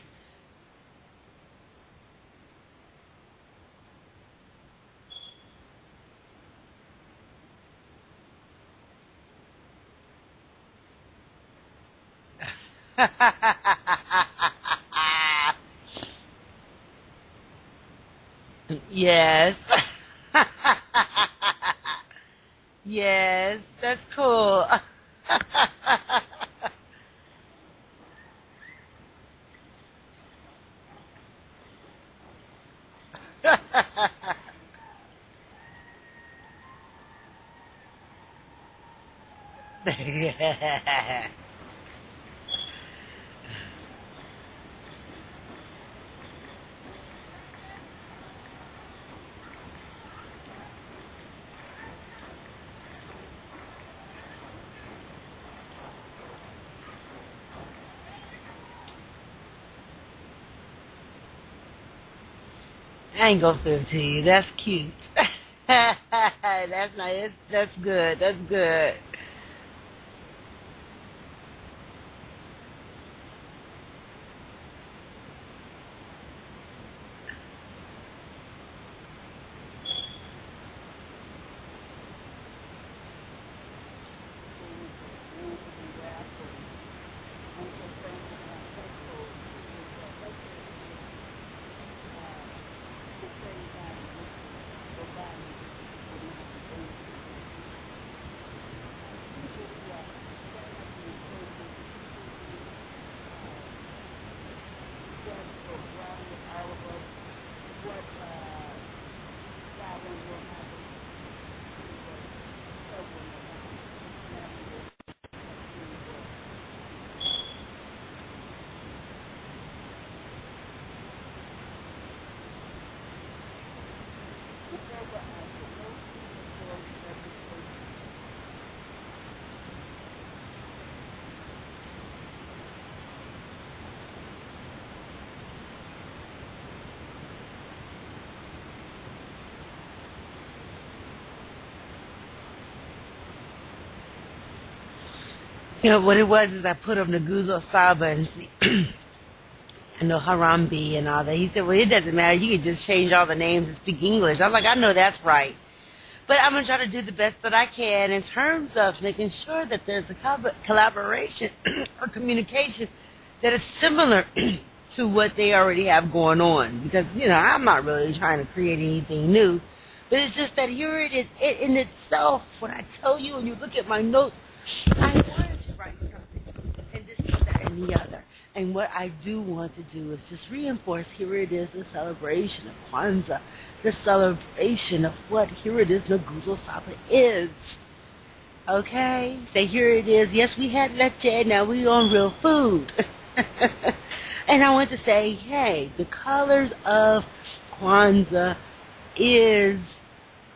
Speaker 2: Yes. Yes, that's cool. I ain't gonna fit it to you. That's cute. That's nice. That's good. That's good. What it was is I put on the Guzo Saba and Harambe and all that. He said, well, it doesn't matter. You can just change all the names and speak English. I'm like, I know that's right. But I'm going to try to do the best that I can in terms of making sure that there's a collaboration or communication that is similar to what they already have going on. Because, I'm not really trying to create anything new. But it's just that here it is in itself. When I tell you and you look at my notes, I wanted to write something and this, that, and the other. And what I do want to do is just reinforce, here it is, the celebration of Kwanzaa, the celebration of what, here it is, Nguzo Saba is. Okay? Say, here it is, yes, we had leche, now we on real food. And I want to say, hey, the colors of Kwanzaa is,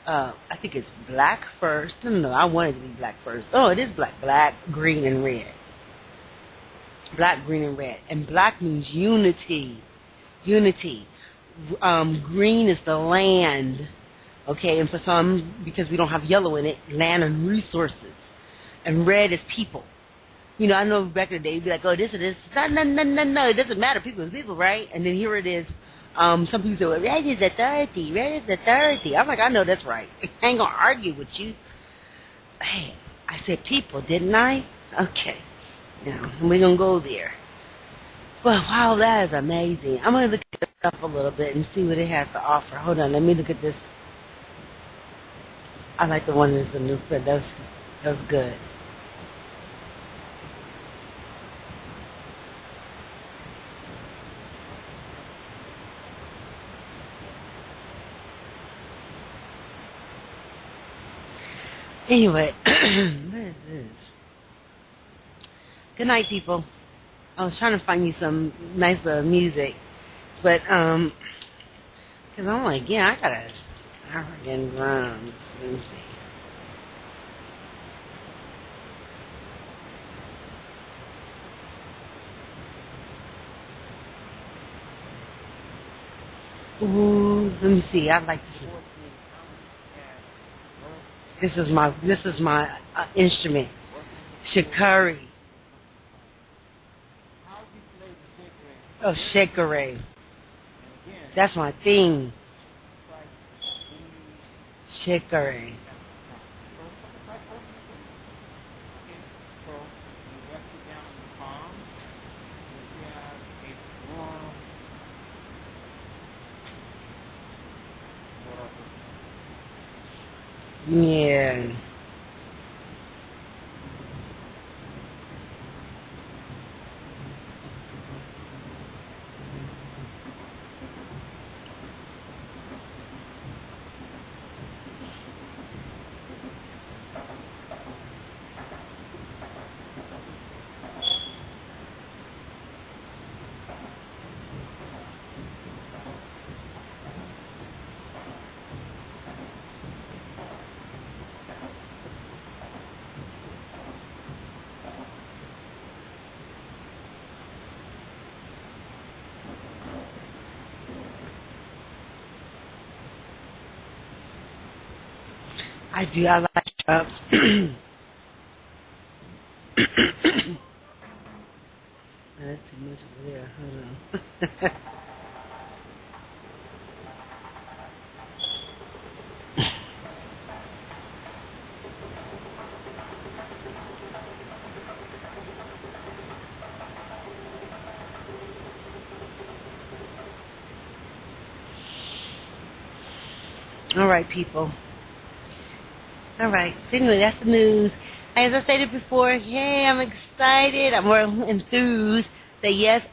Speaker 2: I think it's black first. No, I want it to be black first. Oh, it is black. Black, green, and red. Black, green, and red. And black means unity. Unity. Green is the land. Okay, and for some, because we don't have yellow in it, land and resources. And red is people. I know back in the day, you'd be like, oh, this or this. No, it doesn't matter. People are people, right? And then here it is. Some people say, well, red is authority. Red is authority. I'm like, I know that's right. I ain't going to argue with you. Hey, I said people, didn't I? Okay. Now, we're going to go there. Well, wow, that is amazing. I'm going to look at this up a little bit and see what it has to offer. Hold on, let me look at this. I like the one that's a new fit. That's good. Anyway, what is this? Good night, people. I was trying to find you some nice music, but cause I'm like, yeah, I gotta African drums. Let me see. Ooh, let me see. I like this. This is my instrument, shikari. Oh, shikari. That's my thing, shikari. Yeah. I do. I like. That's too much over there. Hold on. All right, people. All right. So anyway, that's the news. As I stated before, hey, I'm excited. I'm more enthused that yes,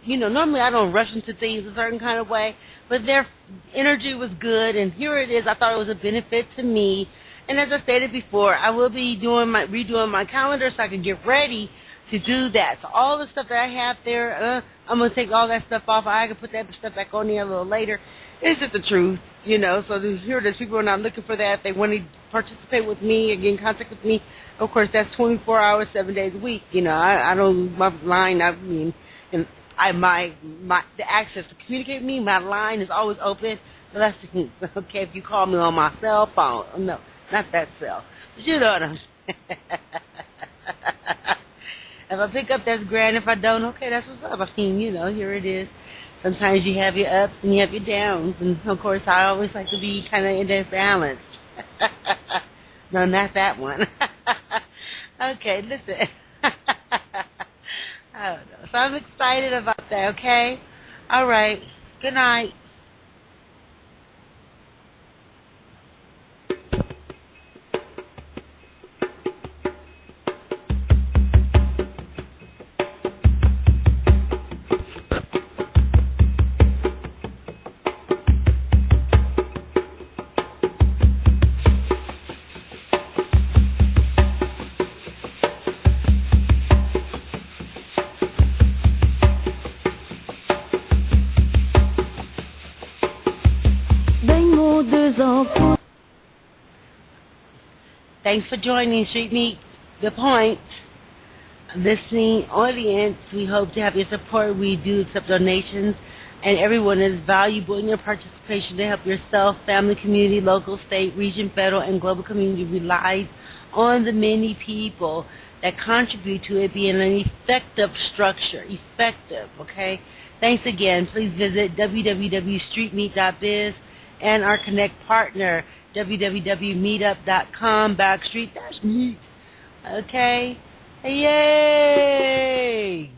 Speaker 2: normally I don't rush into things a certain kind of way, but their energy was good, and here it is. I thought it was a benefit to me. And as I stated before, I will be redoing my calendar so I can get ready to do that. So all the stuff that I have there, I'm going to take all that stuff off. I can put that stuff back on there a little later. It's just the truth. So here there's people are not looking for that. They want to participate with me and get in contact with me. Of course, that's 24 hours, 7 days a week. I don't, my line, I mean, and the access to communicate with me, my line is always open. Unless, okay, if you call me on my cell phone. No, not that cell. But you know what I'm saying. If I pick up, that's grand. If I don't, okay, that's what's up. I mean, here it is. Sometimes you have your ups and you have your downs. And, of course, I always like to be kind of in that balance. No, not that one. Okay, listen. I don't know. So I'm excited about that, okay? All right. Good night. Thanks for joining Street Meet The Point. Listening audience, we hope to have your support. We do accept donations, and everyone is valuable in your participation to help yourself, family, community, local, state, region, federal, and global community relies on the many people that contribute to it being an effective structure. Effective, okay? Thanks again. Please visit www.streetmeet.biz and our Connect partner, www.meetup.com/meet. Okay? Yay!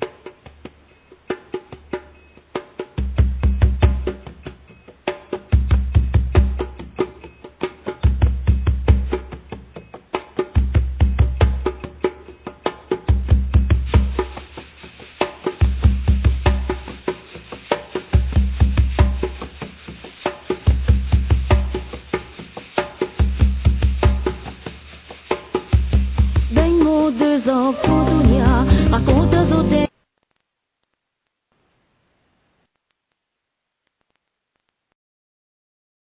Speaker 1: Vengo de Zapotunia, a conta do tempo.